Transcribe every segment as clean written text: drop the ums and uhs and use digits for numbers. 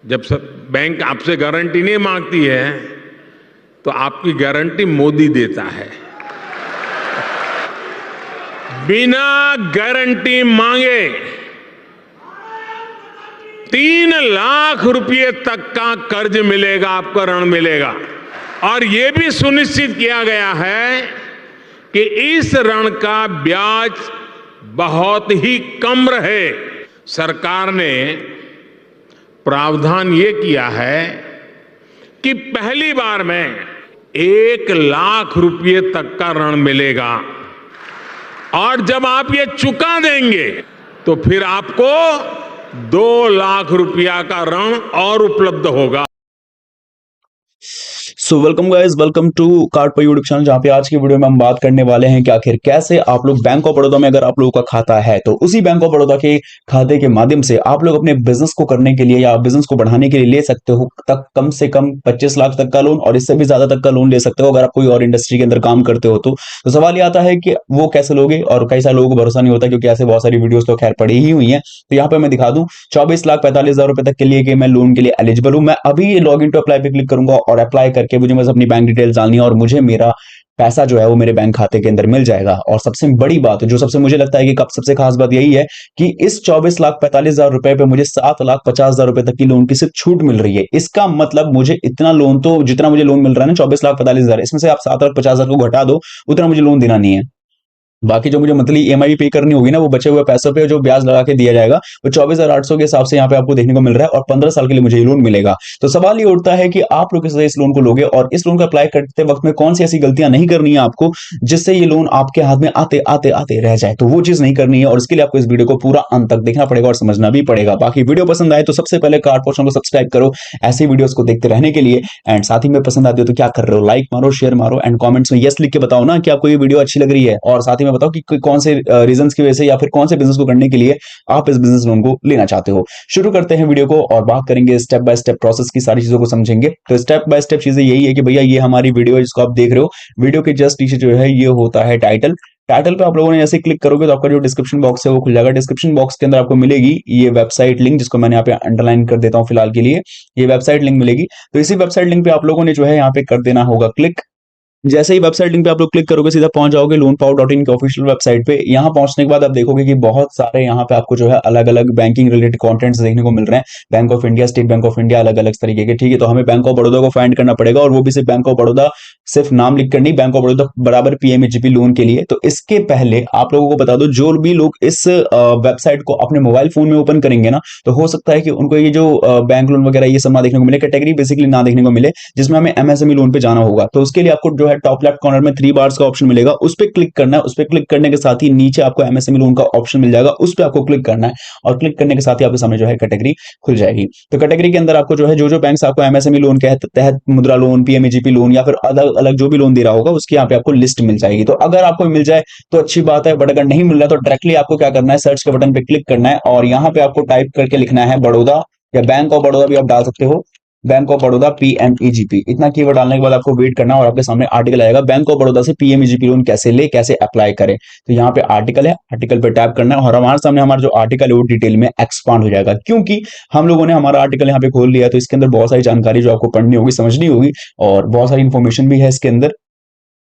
जब सब बैंक आपसे गारंटी नहीं मांगती है तो आपकी गारंटी मोदी देता है। बिना गारंटी मांगे 3 लाख रुपए तक का कर्ज मिलेगा, आपको ऋण मिलेगा। और यह भी सुनिश्चित किया गया है कि इस ऋण का ब्याज बहुत ही कम रहे। सरकार ने प्रावधान ये किया है कि पहली बार में 1 लाख रुपए तक का ऋण मिलेगा और जब आप ये चुका देंगे तो फिर आपको 2 लाख रुपया का ऋण और उपलब्ध होगा। So welcome guys, welcome to कार्डपॉई यूट्यूब चैनल, जहां पे आज की वीडियो में हम बात करने वाले हैं कि आखिर कैसे आप लोग बैंक ऑफ बड़ौदा में अगर आप लोगों का खाता है तो उसी बैंक ऑफ बड़ौदा के खाते के माध्यम से आप लोग अपने बिजनेस को करने के लिए या बिजनेस को बढ़ाने के लिए ले सकते हो तक कम से कम 25 लाख तक का लोन और इससे भी ज्यादा तक का लोन ले सकते हो अगर आप कोई और इंडस्ट्री के अंदर काम करते हो। तो सवाल ये आता है कि वो कैसे लोगे, और कई सारे लोगों को भरोसा नहीं होता क्योंकि ऐसे बहुत सारी वीडियोस तो खैर पड़ी ही हुई है। तो यहाँ पे मैं दिखा दूं 24,45,000 रुपए तक के लिए कि मैं लोन के लिए एलिजिबल हूं। मैं अभी लॉग इन टू अप्लाई पे क्लिक करूंगा और अप्लाई करके मुझे बस अपनी बैंक डिटेल्स डालनी है और मुझे मेरा पैसा जो है वो मेरे बैंक खाते के अंदर मिल जाएगा। और सबसे बड़ी बात जो सबसे मुझे लगता है कि सबसे खास बात यही है कि इस 24,45,000 रुपए पे मुझे 7,50,000 रुपए तक की लोन की सिर्फ छूट मिल रही है। इसका मतलब मुझे इतना लोन, तो जितना मुझे लोन मिल रहा है ना 24,45,000, इसमें से आप 7,50,000 को घटा दो, उतना मुझे लोन देना नहीं है। बाकी जो मुझे मंथली ईएमआई पे करनी होगी ना, वो बचे हुए पैसों पे जो ब्याज लगा के दिया जाएगा वो 24,800 के हिसाब से यहाँ पे आपको देखने को मिल रहा है और 15 साल के लिए मुझे ये लोन मिलेगा। तो सवाल ये उठता है कि आप लोग इस लोन को लोगे और इस लोन को अप्लाई करते वक्त में कौन सी ऐसी गलतियां नहीं करनी है आपको जिससे ये लोन आपके हाथ में आते आते आते रह जाए। तो वो चीज नहीं करनी है और इसके लिए आपको इस वीडियो को पूरा अंत तक देखना पड़ेगा और समझना भी पड़ेगा। बाकी वीडियो पसंद आए तो सबसे पहले कार्डपॉई चैनल को सब्सक्राइब करो ऐसी वीडियोस को देखते रहने के लिए। एंड साथ ही में पसंद आती हो तो क्या कर रहे हो, लाइक मारो, शेयर मारो एंड कॉमेंट्स में यस लिख के बताओ ना कि आपको ये वीडियो अच्छी लग रही है। और साथ ही में बताओ कि कौन से रीजंस की वजह से या फिर कौन से बिजनेस को करने के लिए आप इस बिजनेस लोन को लेना चाहते हो। शुरू करते हैं वीडियो को और बात करेंगे स्टेप बाय स्टेप प्रोसेस की, सारी चीजों को समझेंगे। तो स्टेप बाय स्टेप चीजें यही है कि भैया ये हमारी वीडियो जिसको आप देख रहे हो, वीडियो के जस्ट नीचे जो है ये होता है टाइटल। टाइटल पे आप लोगों ने जैसे क्लिक करोगे तो आपका जो डिस्क्रिप्शन बॉक्स है वो खुल जाएगा। डिस्क्रिप्शन बॉक्स के अंदर आपको मिलेगी ये वेबसाइट लिंक, जिसको मैंने यहाँ पे अंडरलाइन कर देता हूँ फिलहाल के लिए। ये वेबसाइट लिंक मिलेगी, तो इसी वेबसाइट लिंक पे आप लोगों ने जो है यहाँ पे कर देना होगा क्लिक। जैसे ही वेबसाइट लिंक पे आप लोग क्लिक करोगे सीधा पहुंच जाओगे loanpower.in के ऑफिशियल वेबसाइट पे। यहां पहुंचने के बाद आप देखोगे कि बहुत सारे यहां पे आपको जो है अलग अलग बैंकिंग रिलेटेड कंटेंट्स देखने को मिल रहे हैं। Bank of India, state bank of India, अलग अलग तरीके के, ठीक है। तो हमें बैंक ऑफ बड़ौदा को फाइंड करना पड़ेगा और वो भी सिर्फ बैंक ऑफ बड़ौदा, सिर्फ नाम लिख कर नहीं, बैंक ऑफ बड़ौदा बराबर पीएमएजीपी लोन के लिए। तो इसके पहले आप लोगों को बता दो, जो भी लोग इस वेबसाइट को अपने मोबाइल फोन में ओपन करेंगे ना, तो हो सकता है कि उनको ये जो बैंक लोन वगैरह ये सब ना देखने को मिले, कैटेगरी बेसिकली ना देखने को मिले, जिसमें हमें एमएसएमई लोन पे जाना होगा। तो उसके लिए आपको जो है टॉप लेफ्ट कॉर्नर में 3 बार्स का ऑप्शन मिलेगा, उस पर क्लिक करना है। उस पर क्लिक करने के साथ ही नीचे आपको एमएसएमई लोन का ऑप्शन मिल जाएगा, उस पर आपको क्लिक करना है और क्लिक करने के साथ ही आपके सामने जो है कैटेगरी खुल जाएगी। तो कैटेगरी के अंदर आपको जो है जो बैंक्स आपको एमएसएमई लोन के तहत मुद्रा लोन, पीएमएजीपी लोन या फिर अलग अलग जो भी लोन दे रहा होगा उसकी यहाँ पे आपको लिस्ट मिल जाएगी। तो अगर आपको मिल जाए तो अच्छी बात है, बट अगर नहीं मिल रहा तो डायरेक्टली आपको क्या करना है, सर्च के बटन पे क्लिक करना है और यहाँ पे आपको टाइप करके लिखना है बड़ौदा, या बैंक ऑफ बड़ौदा भी आप डाल सकते हो, बैंक ऑफ बड़ौदा पीएमईजीपी। इतना कीवर्ड डालने के बाद आपको वेट करना और आपके सामने आर्टिकल आएगा बैंक ऑफ बड़ौदा से पीएमईजीपी लोन कैसे ले, कैसे अप्लाई करें। तो यहाँ पे आर्टिकल है, आर्टिकल पे टैप करना है और हमारे सामने हमारा जो आर्टिकल है वो डिटेल में एक्सपांड हो जाएगा, क्योंकि हम लोगों ने हमारा आर्टिकल यहाँ पे खोल लिया। तो इसके अंदर बहुत सारी जानकारी जो आपको पढ़नी होगी, समझनी होगी और बहुत सारी इंफॉर्मेशन भी है इसके अंदर,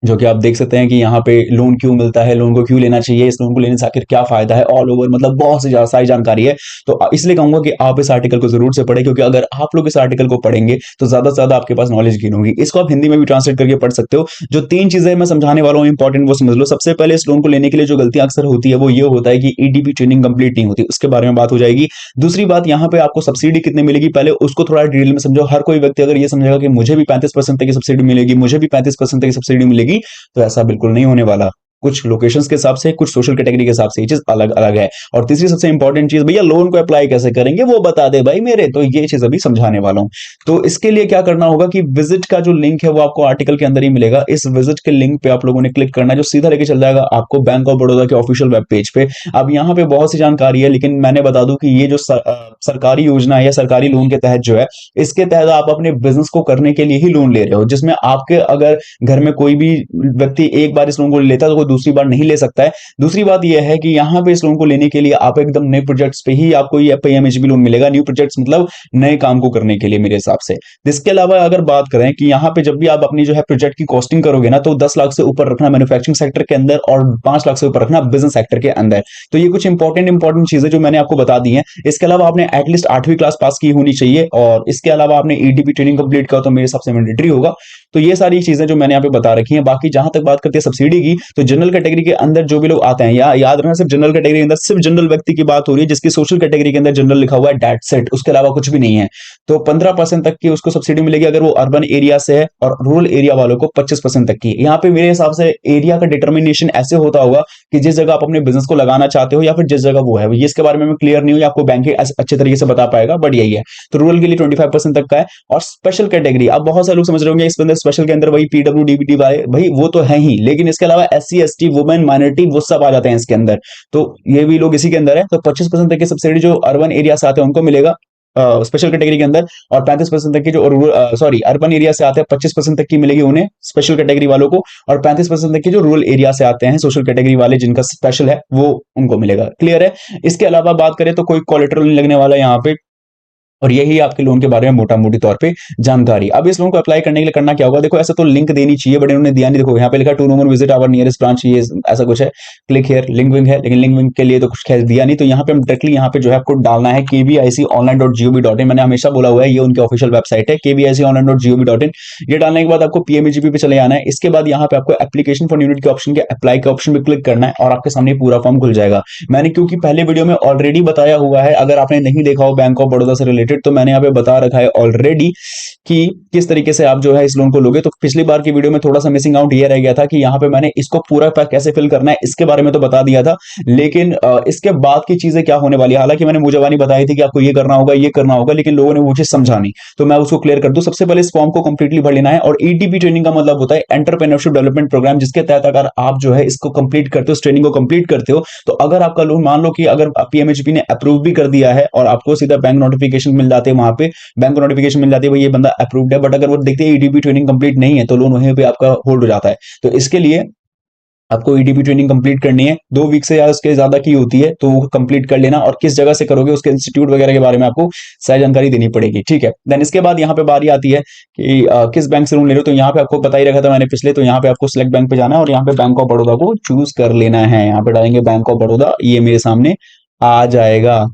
जो कि आप देख सकते हैं कि यहाँ पे लोन क्यों मिलता है, लोन को क्यों लेना चाहिए, इस लोन को लेने से आखिर क्या फायदा है, ऑल ओवर मतलब बहुत सी सारी जानकारी है। तो इसलिए कहूंगा कि आप इस आर्टिकल को जरूर से पढ़ें, क्योंकि अगर आप लोग इस आर्टिकल को पढ़ेंगे तो ज्यादा से ज्यादा आपके पास नॉलेज गेन होगी। इसको आप हिंदी में भी ट्रांसलेट करके पढ़ सकते हो। जो 3 चीजें मैं समझाने वाला हूँ इंपॉर्टेंट, वो समझ लो। सबसे पहले इस लोन को लेने के लिए जो गलतियां अक्सर होती है वो ये होता है कि ईडीपी ट्रेनिंग कंप्लीट नहीं होती, उसके बारे में बात हो जाएगी। दूसरी बात, यहाँ पे आपको सब्सिडी कितनी मिलेगी पहले उसको थोड़ा डिटेल में समझो। हर कोई व्यक्ति अगर ये समझेगा कि मुझे भी 35% तक की सब्सिडी मिलेगी, मुझे भी 35% तक की सब्सिडी मिलेगी, तो ऐसा बिल्कुल नहीं होने वाला। कुछ लोकेशंस के हिसाब से, कुछ सोशल कैटेगरी के हिसाब से ये चीज अलग अलग है। और तीसरी सबसे इंपॉर्टेंट चीज, भैया लोन को अप्लाई कैसे करेंगे वो बता दे भाई मेरे, तो ये चीज अभी समझाने वाला हूं। तो इसके लिए क्या करना होगा कि विजिट का जो लिंक है वो आपको आर्टिकल के अंदर ही मिलेगा। इस विजिट के लिंक पे आप लोगों ने क्लिक करना है, जो सीधा लेके चल जाएगा आपको बैंक ऑफ बड़ौदा के ऑफिशियल वेब पेज पे। अब यहाँ पे बहुत सी जानकारी है, लेकिन मैंने बता दूं कि ये जो सरकारी योजना है या सरकारी लोन के तहत जो है, इसके तहत आप अपने बिजनेस को करने के लिए ही लोन ले रहे हो, जिसमें आपके अगर घर में कोई भी व्यक्ति एक बार इस लोन को ले लेता है तो कोई दूसरी बार नहीं ले सकता है। दूसरी बात यह है कि यहाँ पे इस लोन को लेने के लिए आप एकदम नए प्रोजेक्ट्स पे ही आपको ये पीएमएचबी लोन मिलेगा। न्यू प्रोजेक्ट्स मतलब नए काम को करने के लिए मेरे हिसाब से। इसके अलावा अगर बात करें कि यहाँ पे जब भी आप अपनी जो है प्रोजेक्ट की कॉस्टिंग करोगे ना, तो 10 लाख से ऊपर रखना मैन्युफैक्चरिंग सेक्टर के अंदर और 5 लाख से ऊपर रखना बिजनेस सेक्टर के अंदर। तो ये कुछ इंपॉर्टेंट चीजें जो मैंने आपको बता दी हैं। इसके अलावा आपने एटलीस्ट 8वीं क्लास पास की होनी चाहिए, और इसके अलावा आपने ईडीपी ट्रेनिंग कंप्लीट का तो मेरे हिसाब से मैंडेटरी होगा। तो ये सारी चीजें जो मैंने यहाँ पे बता रखी हैं। बाकी जहां तक बात करते हैं सब्सिडी की, तो जनरल कैटेगरी के अंदर जो भी लोग आते हैं, या याद रखना सिर्फ जनरल कैटेगरी के अंदर सिर्फ जनरल व्यक्ति की बात हो रही है, जिसकी सोशल कैटेगरी के अंदर जनरल लिखा हुआ है, दैट्स इट, उसके अलावा कुछ भी नहीं है। तो 15% तक की उसको सब्सिडी मिलेगी अगर वो अर्बन एरिया से है, और रूरल एरिया वालों को 25% तक की। यहाँ पे मेरे हिसाब से एरिया का डिटर्मिनेशन ऐसे होता होगा कि जिस जगह आप अपने बिजनेस को लगाना चाहते हो या फिर जिस जगह वो है, ये इसके बारे में मैं क्लियर नहीं हूं, आपको बैंक अच्छे तरीके से बता पाएगा, बट यही है। तो रूरल के लिए 25% तक का है। और स्पेशल कैटेगरी, अब बहुत सारे लोग समझ रहे होंगे इस अंदर स्पेशल के अंदर वही पीडब्ल्यूडी वाले, भाई वो तो है ही, लेकिन इसके अलावा एससी एसटी वुमेन माइनॉरिटी वो सब आ जाते हैं इसके अंदर। तो ये भी लोग इसी के अंदर है। तो 25% तक की सब्सिडी जो अर्बन एरिया से आते हैं उनको मिलेगा स्पेशल कैटेगरी के अंदर, और 35% तक की जो अर्बन एरिया से आते हैं 25% तक की मिलेगी उन्हें स्पेशल कैटेगरी वालों को, और 35% तक की जो रूरल एरिया से आते हैं सोशल कैटेगरी वाले जिनका स्पेशल है वो उनको मिलेगा। क्लियर है। इसके अलावा बात करें तो कोई कोलेटरल नहीं लगने वाला यहाँ पे, और यही आपके लोन के बारे में मोटा मोटी तौर पे जानकारी। अब इस लोन को अप्लाई करने के लिए करना क्या होगा, देखो ऐसा तो लिंक देनी चाहिए बट इन्होंने दिया नहीं। देखो यहाँ पे लिखा to know more visit our nearest branch, ये ऐसा कुछ है, क्लिक हियर, लिंक विंग है, लेकिन लिंक विंग के लिए तो कुछ खैर दिया नहीं। तो यहाँ पे हम डायरेक्टली यहाँ पे जो है आपको डालना है kviconline.gov.in। मैंने हमेशा बोला हुआ है ये उनकी ऑफिशियल वेबसाइट है kviconline.gov.in। ये डालने के बाद आपको पीएमएचबी पे चले आना है। इसके बाद यहाँ पे आपको एप्लीकेशन फॉर यूनिट के ऑप्शन के अप्लाई के ऑप्शन पे क्लिक करना है, और आपके सामने पूरा फॉर्म खुल जाएगा। मैंने क्योंकि पहले वीडियो में ऑलरेडी बताया हुआ है, अगर आपने नहीं देखा हो बैंक ऑफ बड़ौदा से रिलेटेड, तो मैंने यहाँ पे बता रखा है ऑलरेडी कि किस तरीके से आप जो है इस लोन को लोगे। तो पिछली बार की वीडियो में थोड़ा सा मिसिंग आउट ये रह गया था कि यहाँ पे मैंने इसको पूरा कैसे फिल करना है इसके बारे में तो बता दिया था, लेकिन इसके बाद की चीजें क्या होने वाली है, हालांकि मैंने मुझे बताई थी कि आपको ये करना होगा ये करना होगा, लेकिन लोगों ने वो चीज समझा नहीं। तो मैं उसको क्लियर कर दूं। सबसे पहले इस फॉर्म को कंप्लीटली भर लेना है, और ईडीपी ट्रेनिंग का मतलब होता है एंटरप्रेन्योरशिप डेवलपमेंट प्रोग्राम, जिसके तहत अगर आप जो है इसको कंप्लीट करते हो, इस ट्रेनिंग को कंप्लीट करते हो, तो अगर आपका लोन मान लो कि अगर पीएमएचबी ने अप्रूव भी कर दिया है और आपको सीधा बैंक नोटिफिकेशन मिल जाते हैं, वहां पे बैंक नोटिफिकेशन मिल जाती है भाई ये बंदा अप्रूव्ड है, बट अगर वो देखते हैं ईडीपी ट्रेनिंग कंप्लीट नहीं है तो लोन वहीं पे आपका होल्ड हो जाता है। तो इसके लिए आपको ईडीपी ट्रेनिंग कंप्लीट करनी है, 2 वीक से या उसके ज्यादा की होती है, तो वो कंप्लीट कर लेना। और किस जगह से करोगे उसके इंस्टीट्यूट वगैरह के बारे में आपको सारी जानकारी देनी पड़ेगी, ठीक है। देन इसके बाद यहाँ पे बारी आती है कि किस बैंक से लोन ले रहे हो। तो यहाँ पे आपको पता ही रखा था मैंने पिछले, तो यहाँ पे आपको सिलेक्ट बैंक पे जाना है और यहाँ पे बैंक ऑफ बड़ौदा को चूज कर लेना है। यहाँ पे डालेंगे बैंक ऑफ बड़ौदा, ये मेरे सामने आ जाएगा,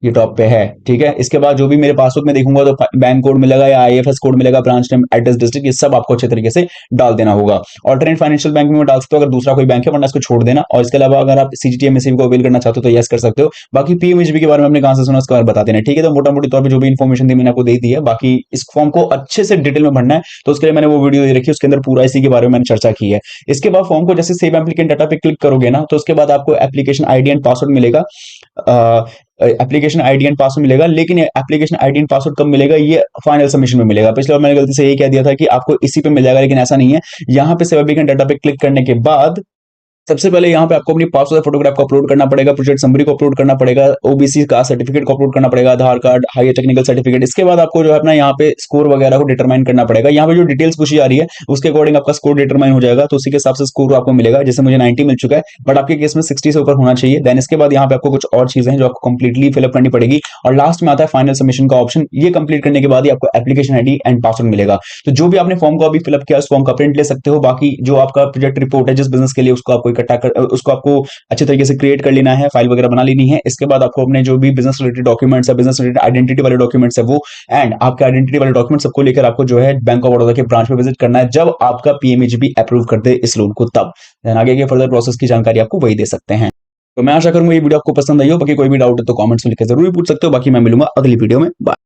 ये टॉप पे है, ठीक है। इसके बाद जो भी मेरे पासबुक में देखूंगा तो बैंक कोड मिलेगा या आईएफएस कोड मिलेगा, ब्रांच नेम, एड्रेस, डिस्ट्रिक्ट, ये सब आपको अच्छे तरीके से डाल देना होगा। ऑल्टरनेट फाइनेंशियल बैंक में डाल सकते हो अगर दूसरा कोई बैंक है, वरना इसको छोड़ देना। और इसके अलावा अगर आप सीजीटीएमएससी को अवेल करना चाहते हो तो यस कर सकते हो। बाकी पीएमएचबी के बारे में आपने कहां से सुना उसके बारे में बता देना, ठीक है। तो मोटा मोटी तौर पर जो भी इन्फॉर्मेशन थी मैंने आपको दे दी है। बाकी इस फॉर्म को अच्छे से डिटेल में भरना है, तो उसके लिए मैंने वो वीडियो दे रखी है, उसके अंदर पूरा इसी के बारे में मैंने चर्चा की है। इसके बाद फॉर्म को जैसे सेव एप्लीकेंट डाटा पे क्लिक करोगे ना, तो उसके बाद आपको एप्लीकेशन आईडी एंड पासवर्ड मिलेगा, एप्लीकेशन आईडी एंड पासवर्ड मिलेगा। लेकिन एप्लीकेशन आईडी एंड पासवर्ड कब मिलेगा, ये फाइनल सबमिशन में मिलेगा। पिछले बार मैंने गलती से ये कह दिया था कि आपको इसी पे मिल जाएगा, लेकिन ऐसा नहीं है। यहाँ पे सेव एप्लीकेंट डाटा पे क्लिक करने के बाद सबसे पहले यहाँ पे आपको अपनी पासपोर्ट फोटोग्राफ को अपलोड करना पड़ेगा, प्रोजेक्ट समरी को अपलोड करना पड़ेगा, ओबीसी का सर्टिफिकेट को अपलोड करना पड़ेगा, आधार कार्ड, हायर टेक्निकल सर्टिफिकेट। इसके बाद आपको जो है अपना यहाँ पे स्कोर वगैरह को डिटरमाइन करना पड़ेगा। यहाँ पे जो डिटेल्स पूछी जा रही है उसके अकॉर्डिंग आपका स्कोर डिटरमाइन हो जाएगा, तो उसी के हिसाब से स्कोर आपको मिलेगा। जैसे मुझे 90 मिल चुका है, बट आपके केस में 60 से ऊपर होना चाहिए। देन इसके बाद यहाँ पे आपको कुछ और चीजें हैं जो आपको कंप्लीटली फिलअप करनी पड़ेगी, और लास्ट में आता है फाइनल सबमिशन का ऑप्शन। ये कंप्लीट करने के बाद ही आपको एप्लीकेशन आईडी एंड पासवर्ड मिलेगा। तो जो भी आपने फॉर्म को अभी फिलअप किया उस फॉर्म का प्रिंट ले सकते हो। बाकी जो आपका प्रोजेक्ट रिपोर्ट है जिस बिजनेस के लिए, उसको आपको इकट्ठा कर उसको आपको अच्छे तरीके से क्रिएट कर लेना है, फाइल वगैरह बना लेनी है। इसके बाद आपको अपने जो भी बिजनेस रिलेटेड डॉक्यूमेंट्स है, बिजनेस रिलेटेड आइडेंटिटी वाले डॉक्यूमेंट्स है वो, एंड आपके आइडेंटिटी वाले डॉक्यूमेंट सबको लेकर आपको जो है बैंक ऑफ बड़ौदा के ब्रांच पे विजिट करना है, जब आपका पीएमएचबी अप्रूव कर दे इस लोन को तब। देन आगे के फर्दर प्रोसेस की जानकारी आपको वही दे सकते हैं। तो मैं आशा करूंगा ये वीडियो आपको पसंद आई हो। बाकी कोई भी डाउट है तो कमेंट्स में लिखकर जरूर पूछ सकते हो। बाकी मैं मिलूंगा अगली वीडियो में। बाय।